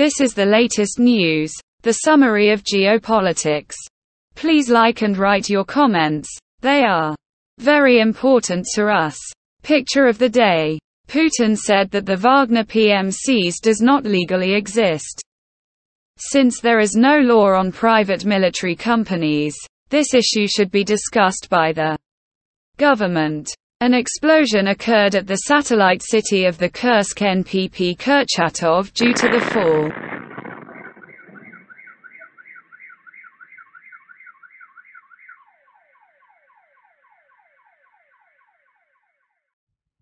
This is the latest news, the summary of geopolitics. Please like and write your comments, they are very important to us. Picture of the day. Putin said that the Wagner PMCs does not legally exist. Since there is no law on private military companies, this issue should be discussed by the government. An explosion occurred at the satellite city of the Kursk NPP Kurchatov due to the fall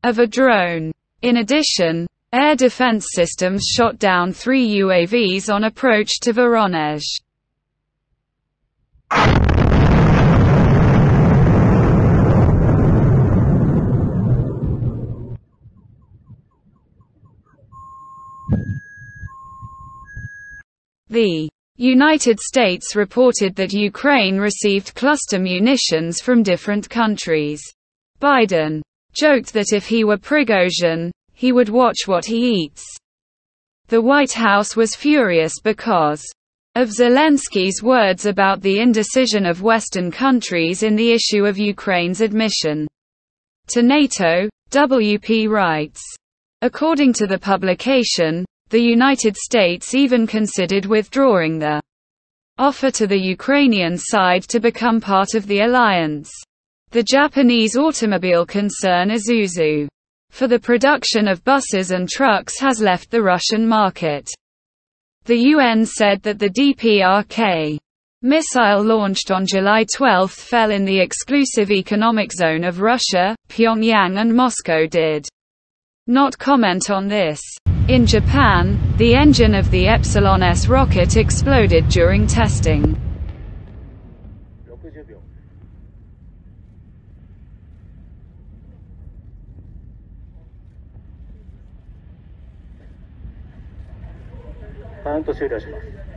of a drone. In addition, air defense systems shot down 3 UAVs on approach to Voronezh. The United States reported that Ukraine received cluster munitions from different countries. Biden joked that if he were Prigozhin, he would watch what he eats. The White House was furious because of Zelensky's words about the indecision of Western countries in the issue of Ukraine's admission to NATO, WP writes. According to the publication, the United States even considered withdrawing the offer to the Ukrainian side to become part of the alliance. The Japanese automobile concern Isuzu, for the production of buses and trucks, has left the Russian market. The UN said that the DPRK missile launched on July 12 fell in the exclusive economic zone of Russia. Pyongyang and Moscow did not comment on this. In Japan, the engine of the Epsilon-S rocket exploded during testing.カウント終了します。